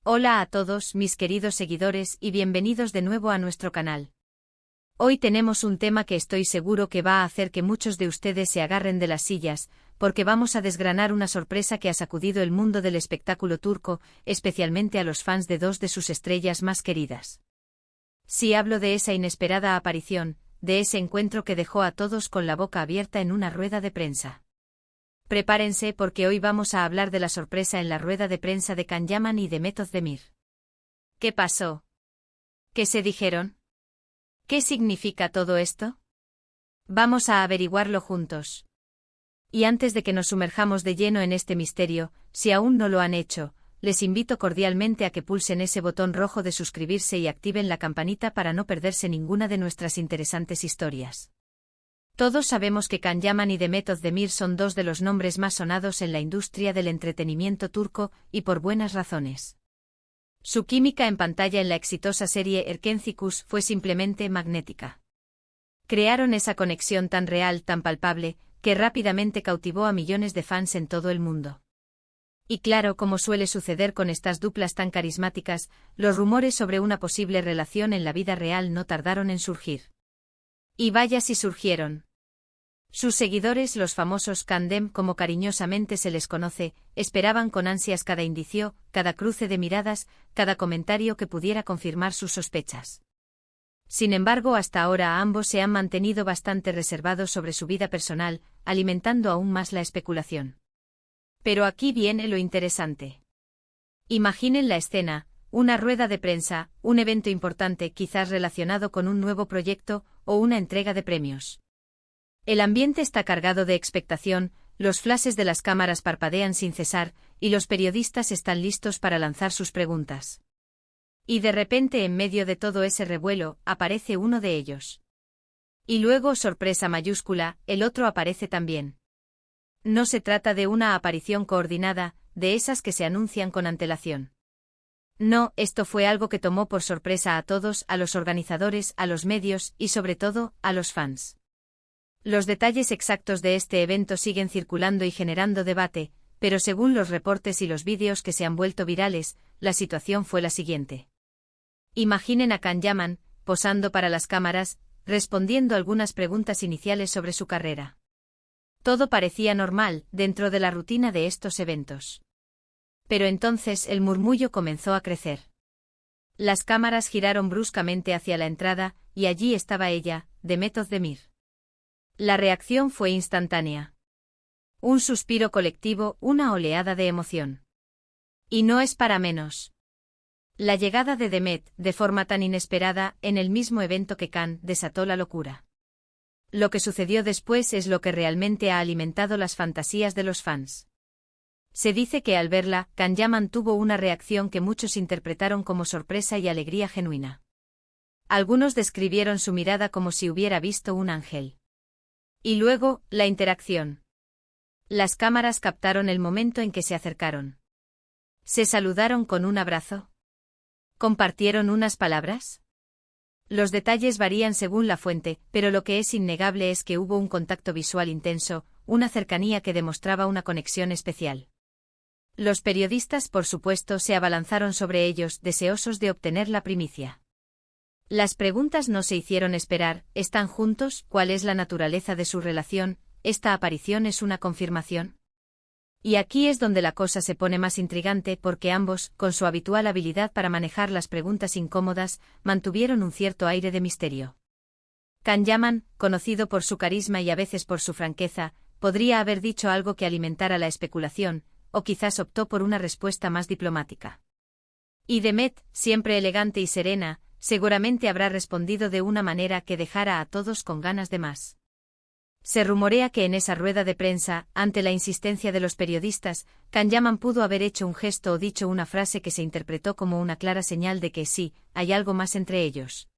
Hola a todos mis queridos seguidores y bienvenidos de nuevo a nuestro canal. Hoy tenemos un tema que estoy seguro que va a hacer que muchos de ustedes se agarren de las sillas, porque vamos a desgranar una sorpresa que ha sacudido el mundo del espectáculo turco, especialmente a los fans de dos de sus estrellas más queridas. Sí, hablo de esa inesperada aparición, de ese encuentro que dejó a todos con la boca abierta en una rueda de prensa. Prepárense porque hoy vamos a hablar de la sorpresa en la rueda de prensa de Can Yaman y Demet Özdemir. ¿Qué pasó? ¿Qué se dijeron? ¿Qué significa todo esto? Vamos a averiguarlo juntos. Y antes de que nos sumerjamos de lleno en este misterio, si aún no lo han hecho, les invito cordialmente a que pulsen ese botón rojo de suscribirse y activen la campanita para no perderse ninguna de nuestras interesantes historias. Todos sabemos que Can Yaman y Demet Özdemir son dos de los nombres más sonados en la industria del entretenimiento turco, y por buenas razones. Su química en pantalla en la exitosa serie Erkencikus fue simplemente magnética. Crearon esa conexión tan real, tan palpable, que rápidamente cautivó a millones de fans en todo el mundo. Y claro, como suele suceder con estas duplas tan carismáticas, los rumores sobre una posible relación en la vida real no tardaron en surgir. Y vaya si surgieron. Sus seguidores, los famosos Kandem como cariñosamente se les conoce, esperaban con ansias cada indicio, cada cruce de miradas, cada comentario que pudiera confirmar sus sospechas. Sin embargo, hasta ahora ambos se han mantenido bastante reservados sobre su vida personal, alimentando aún más la especulación. Pero aquí viene lo interesante. Imaginen la escena, una rueda de prensa, un evento importante quizás relacionado con un nuevo proyecto o una entrega de premios. El ambiente está cargado de expectación, los flashes de las cámaras parpadean sin cesar, y los periodistas están listos para lanzar sus preguntas. Y de repente, en medio de todo ese revuelo, aparece uno de ellos. Y luego, sorpresa mayúscula, el otro aparece también. No se trata de una aparición coordinada, de esas que se anuncian con antelación. No, esto fue algo que tomó por sorpresa a todos, a los organizadores, a los medios y sobre todo, a los fans. Los detalles exactos de este evento siguen circulando y generando debate, pero según los reportes y los vídeos que se han vuelto virales, la situación fue la siguiente. Imaginen a Can Yaman, posando para las cámaras, respondiendo algunas preguntas iniciales sobre su carrera. Todo parecía normal, dentro de la rutina de estos eventos. Pero entonces el murmullo comenzó a crecer. Las cámaras giraron bruscamente hacia la entrada, y allí estaba ella, Demet Özdemir. La reacción fue instantánea. Un suspiro colectivo, una oleada de emoción. Y no es para menos. La llegada de Demet, de forma tan inesperada, en el mismo evento que Can, desató la locura. Lo que sucedió después es lo que realmente ha alimentado las fantasías de los fans. Se dice que al verla, Can Yaman tuvo una reacción que muchos interpretaron como sorpresa y alegría genuina. Algunos describieron su mirada como si hubiera visto un ángel. Y luego, la interacción. Las cámaras captaron el momento en que se acercaron. ¿Se saludaron con un abrazo? ¿Compartieron unas palabras? Los detalles varían según la fuente, pero lo que es innegable es que hubo un contacto visual intenso, una cercanía que demostraba una conexión especial. Los periodistas, por supuesto, se abalanzaron sobre ellos, deseosos de obtener la primicia. Las preguntas no se hicieron esperar. ¿Están juntos? ¿Cuál es la naturaleza de su relación? ¿Esta aparición es una confirmación? Y aquí es donde la cosa se pone más intrigante porque ambos, con su habitual habilidad para manejar las preguntas incómodas, mantuvieron un cierto aire de misterio. Can Yaman, conocido por su carisma y a veces por su franqueza, podría haber dicho algo que alimentara la especulación, o quizás optó por una respuesta más diplomática. Y Demet, siempre elegante y serena, seguramente habrá respondido de una manera que dejara a todos con ganas de más. Se rumorea que en esa rueda de prensa, ante la insistencia de los periodistas, Can Yaman pudo haber hecho un gesto o dicho una frase que se interpretó como una clara señal de que sí, hay algo más entre ellos.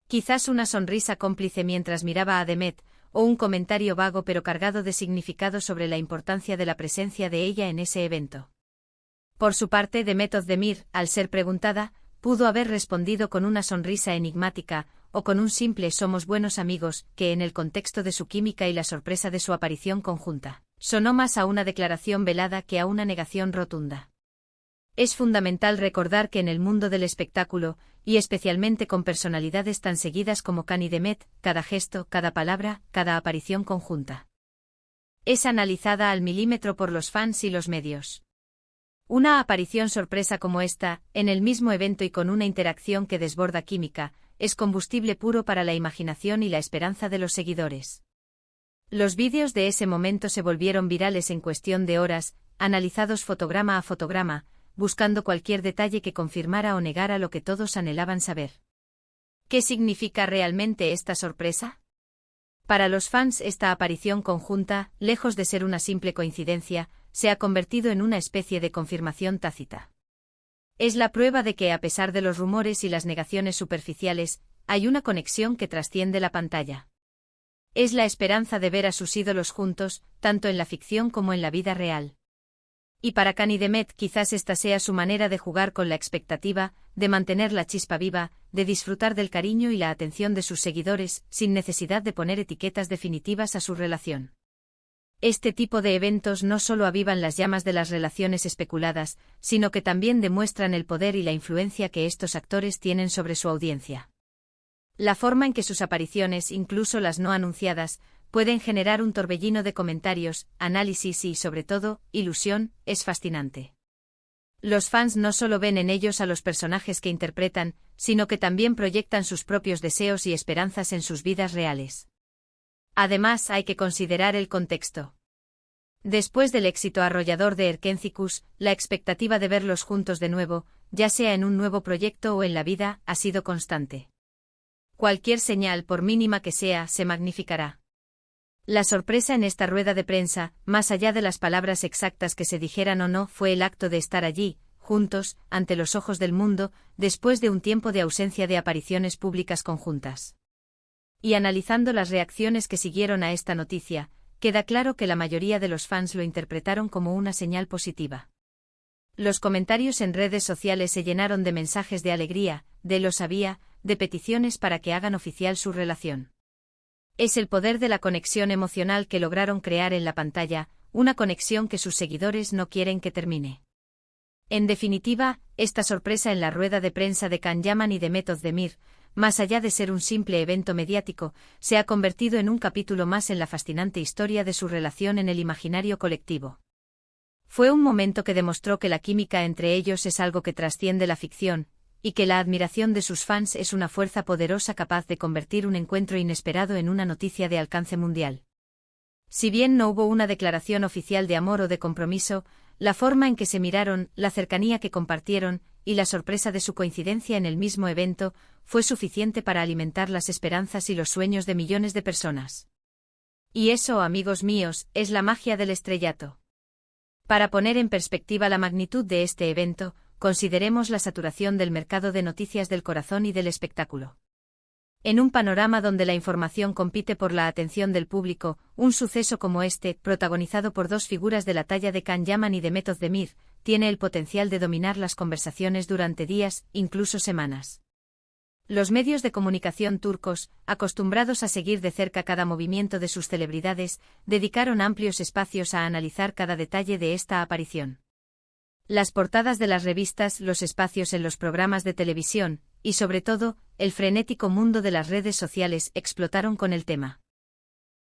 Quizás una sonrisa cómplice mientras miraba a Demet, o un comentario vago pero cargado de significado sobre la importancia de la presencia de ella en ese evento. Por su parte, Demet Özdemir, al ser preguntada, pudo haber respondido con una sonrisa enigmática, o con un simple «somos buenos amigos», que en el contexto de su química y la sorpresa de su aparición conjunta, sonó más a una declaración velada que a una negación rotunda. Es fundamental recordar que en el mundo del espectáculo, y especialmente con personalidades tan seguidas como Khan y Demet, cada gesto, cada palabra, cada aparición conjunta es analizada al milímetro por los fans y los medios. Una aparición sorpresa como esta, en el mismo evento y con una interacción que desborda química, es combustible puro para la imaginación y la esperanza de los seguidores. Los vídeos de ese momento se volvieron virales en cuestión de horas, analizados fotograma a fotograma, buscando cualquier detalle que confirmara o negara lo que todos anhelaban saber. ¿Qué significa realmente esta sorpresa? Para los fans, esta aparición conjunta, lejos de ser una simple coincidencia, se ha convertido en una especie de confirmación tácita. Es la prueba de que, a pesar de los rumores y las negaciones superficiales, hay una conexión que trasciende la pantalla. Es la esperanza de ver a sus ídolos juntos, tanto en la ficción como en la vida real. Y para Khan y Demet quizás esta sea su manera de jugar con la expectativa, de mantener la chispa viva, de disfrutar del cariño y la atención de sus seguidores, sin necesidad de poner etiquetas definitivas a su relación. Este tipo de eventos no solo avivan las llamas de las relaciones especuladas, sino que también demuestran el poder y la influencia que estos actores tienen sobre su audiencia. La forma en que sus apariciones, incluso las no anunciadas, pueden generar un torbellino de comentarios, análisis y, sobre todo, ilusión, es fascinante. Los fans no solo ven en ellos a los personajes que interpretan, sino que también proyectan sus propios deseos y esperanzas en sus vidas reales. Además, hay que considerar el contexto. Después del éxito arrollador de Erkénticos, la expectativa de verlos juntos de nuevo, ya sea en un nuevo proyecto o en la vida, ha sido constante. Cualquier señal, por mínima que sea, se magnificará. La sorpresa en esta rueda de prensa, más allá de las palabras exactas que se dijeran o no, fue el acto de estar allí, juntos, ante los ojos del mundo, después de un tiempo de ausencia de apariciones públicas conjuntas. Y analizando las reacciones que siguieron a esta noticia, queda claro que la mayoría de los fans lo interpretaron como una señal positiva. Los comentarios en redes sociales se llenaron de mensajes de alegría, de "lo sabía", de peticiones para que hagan oficial su relación. Es el poder de la conexión emocional que lograron crear en la pantalla, una conexión que sus seguidores no quieren que termine. En definitiva, esta sorpresa en la rueda de prensa de Khan Yaman y Demet Özdemir, más allá de ser un simple evento mediático, se ha convertido en un capítulo más en la fascinante historia de su relación en el imaginario colectivo. Fue un momento que demostró que la química entre ellos es algo que trasciende la ficción, y que la admiración de sus fans es una fuerza poderosa capaz de convertir un encuentro inesperado en una noticia de alcance mundial. Si bien no hubo una declaración oficial de amor o de compromiso, la forma en que se miraron, la cercanía que compartieron, y la sorpresa de su coincidencia en el mismo evento, fue suficiente para alimentar las esperanzas y los sueños de millones de personas. Y eso, amigos míos, es la magia del estrellato. Para poner en perspectiva la magnitud de este evento, consideremos la saturación del mercado de noticias del corazón y del espectáculo. En un panorama donde la información compite por la atención del público, un suceso como este, protagonizado por dos figuras de la talla de Khan Yaman y Demet Özdemir, tiene el potencial de dominar las conversaciones durante días, incluso semanas. Los medios de comunicación turcos, acostumbrados a seguir de cerca cada movimiento de sus celebridades, dedicaron amplios espacios a analizar cada detalle de esta aparición. Las portadas de las revistas, los espacios en los programas de televisión, y sobre todo, el frenético mundo de las redes sociales explotaron con el tema.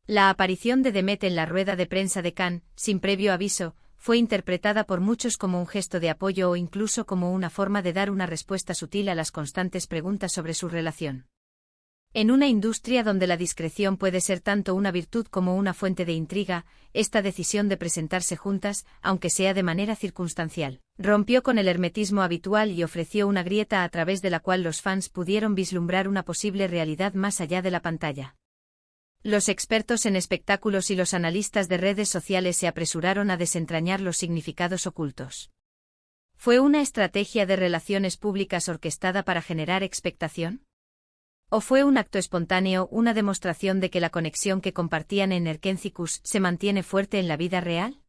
La aparición de Demet en la rueda de prensa de Khan, sin previo aviso, fue interpretada por muchos como un gesto de apoyo o incluso como una forma de dar una respuesta sutil a las constantes preguntas sobre su relación. En una industria donde la discreción puede ser tanto una virtud como una fuente de intriga, esta decisión de presentarse juntas, aunque sea de manera circunstancial, rompió con el hermetismo habitual y ofreció una grieta a través de la cual los fans pudieron vislumbrar una posible realidad más allá de la pantalla. Los expertos en espectáculos y los analistas de redes sociales se apresuraron a desentrañar los significados ocultos. ¿Fue una estrategia de relaciones públicas orquestada para generar expectación? ¿O fue un acto espontáneo, una demostración de que la conexión que compartían en Erkénticos se mantiene fuerte en la vida real?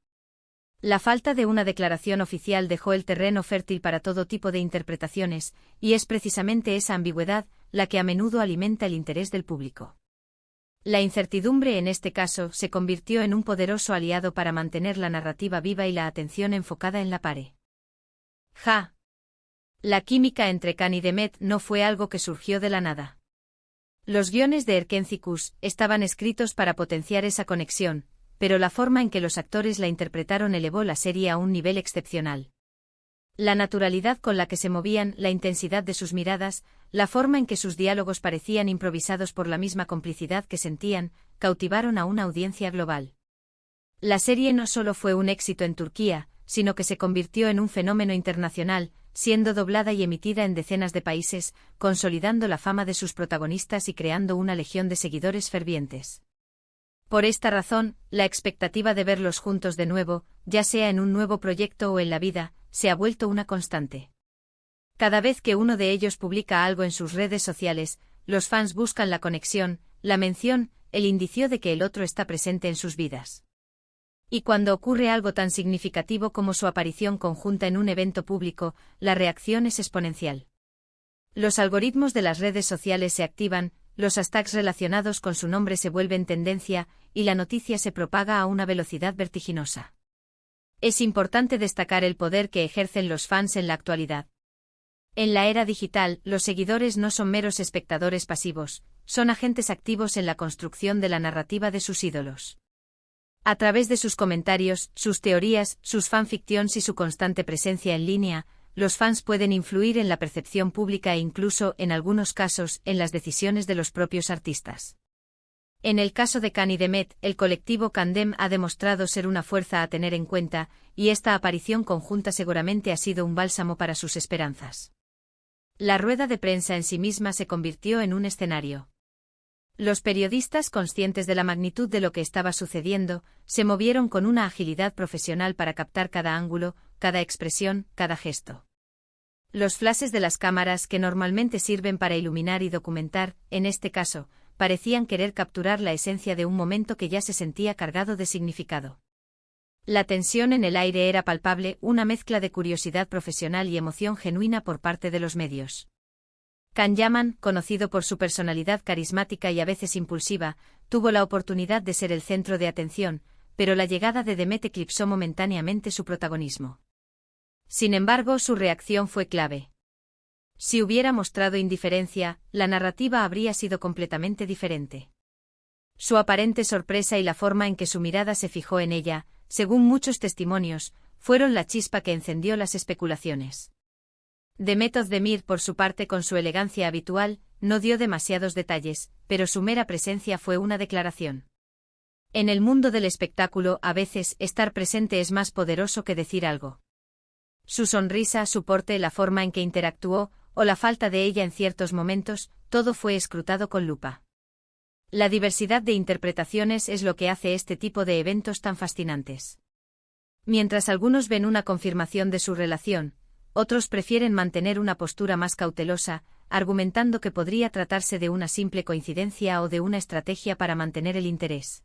La falta de una declaración oficial dejó el terreno fértil para todo tipo de interpretaciones, y es precisamente esa ambigüedad la que a menudo alimenta el interés del público. La incertidumbre en este caso se convirtió en un poderoso aliado para mantener la narrativa viva y la atención enfocada en la pare. Ja. La química entre Khan y Demet no fue algo que surgió de la nada. Los guiones de Erkenci-Kuş estaban escritos para potenciar esa conexión, pero la forma en que los actores la interpretaron elevó la serie a un nivel excepcional. La naturalidad con la que se movían, la intensidad de sus miradas, la forma en que sus diálogos parecían improvisados por la misma complicidad que sentían, cautivaron a una audiencia global. La serie no solo fue un éxito en Turquía, sino que se convirtió en un fenómeno internacional, siendo doblada y emitida en decenas de países, consolidando la fama de sus protagonistas y creando una legión de seguidores fervientes. Por esta razón, la expectativa de verlos juntos de nuevo, ya sea en un nuevo proyecto o en la vida, se ha vuelto una constante. Cada vez que uno de ellos publica algo en sus redes sociales, los fans buscan la conexión, la mención, el indicio de que el otro está presente en sus vidas. Y cuando ocurre algo tan significativo como su aparición conjunta en un evento público, la reacción es exponencial. Los algoritmos de las redes sociales se activan, los hashtags relacionados con su nombre se vuelven tendencia, y la noticia se propaga a una velocidad vertiginosa. Es importante destacar el poder que ejercen los fans en la actualidad. En la era digital, los seguidores no son meros espectadores pasivos, son agentes activos en la construcción de la narrativa de sus ídolos. A través de sus comentarios, sus teorías, sus fanfictions y su constante presencia en línea, los fans pueden influir en la percepción pública e incluso, en algunos casos, en las decisiones de los propios artistas. En el caso de Khan y Demet, el colectivo Kandem ha demostrado ser una fuerza a tener en cuenta, y esta aparición conjunta seguramente ha sido un bálsamo para sus esperanzas. La rueda de prensa en sí misma se convirtió en un escenario. Los periodistas, conscientes de la magnitud de lo que estaba sucediendo, se movieron con una agilidad profesional para captar cada ángulo, cada expresión, cada gesto. Los flashes de las cámaras, que normalmente sirven para iluminar y documentar, en este caso, parecían querer capturar la esencia de un momento que ya se sentía cargado de significado. La tensión en el aire era palpable, una mezcla de curiosidad profesional y emoción genuina por parte de los medios. Can Yaman, conocido por su personalidad carismática y a veces impulsiva, tuvo la oportunidad de ser el centro de atención, pero la llegada de Demet eclipsó momentáneamente su protagonismo. Sin embargo, su reacción fue clave. Si hubiera mostrado indiferencia, la narrativa habría sido completamente diferente. Su aparente sorpresa y la forma en que su mirada se fijó en ella, según muchos testimonios, fueron la chispa que encendió las especulaciones. Demet Özdemir, por su parte, con su elegancia habitual, no dio demasiados detalles, pero su mera presencia fue una declaración. En el mundo del espectáculo, a veces, estar presente es más poderoso que decir algo. Su sonrisa, su porte, la forma en que interactuó, o la falta de ella en ciertos momentos, todo fue escrutado con lupa. La diversidad de interpretaciones es lo que hace este tipo de eventos tan fascinantes. Mientras algunos ven una confirmación de su relación, otros prefieren mantener una postura más cautelosa, argumentando que podría tratarse de una simple coincidencia o de una estrategia para mantener el interés.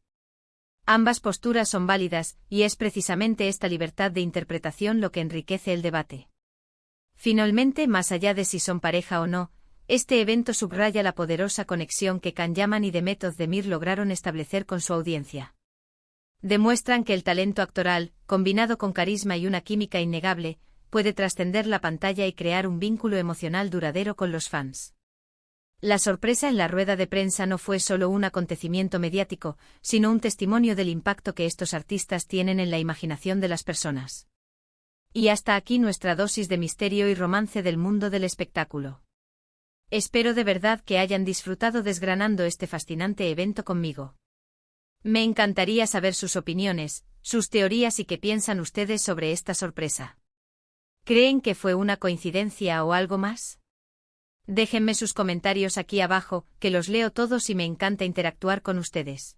Ambas posturas son válidas, y es precisamente esta libertad de interpretación lo que enriquece el debate. Finalmente, más allá de si son pareja o no, este evento subraya la poderosa conexión que Can Yaman y Demet Özdemir lograron establecer con su audiencia. Demuestran que el talento actoral, combinado con carisma y una química innegable, puede trascender la pantalla y crear un vínculo emocional duradero con los fans. La sorpresa en la rueda de prensa no fue solo un acontecimiento mediático, sino un testimonio del impacto que estos artistas tienen en la imaginación de las personas. Y hasta aquí nuestra dosis de misterio y romance del mundo del espectáculo. Espero de verdad que hayan disfrutado desgranando este fascinante evento conmigo. Me encantaría saber sus opiniones, sus teorías y qué piensan ustedes sobre esta sorpresa. ¿Creen que fue una coincidencia o algo más? Déjenme sus comentarios aquí abajo, que los leo todos y me encanta interactuar con ustedes.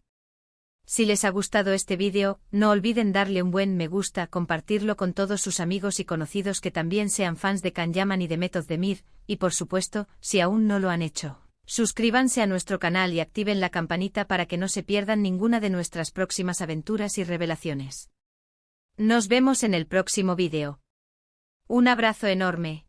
Si les ha gustado este vídeo, no olviden darle un buen me gusta, compartirlo con todos sus amigos y conocidos que también sean fans de Can Yaman y Demet Özdemir, y por supuesto, si aún no lo han hecho, suscríbanse a nuestro canal y activen la campanita para que no se pierdan ninguna de nuestras próximas aventuras y revelaciones. Nos vemos en el próximo vídeo. Un abrazo enorme.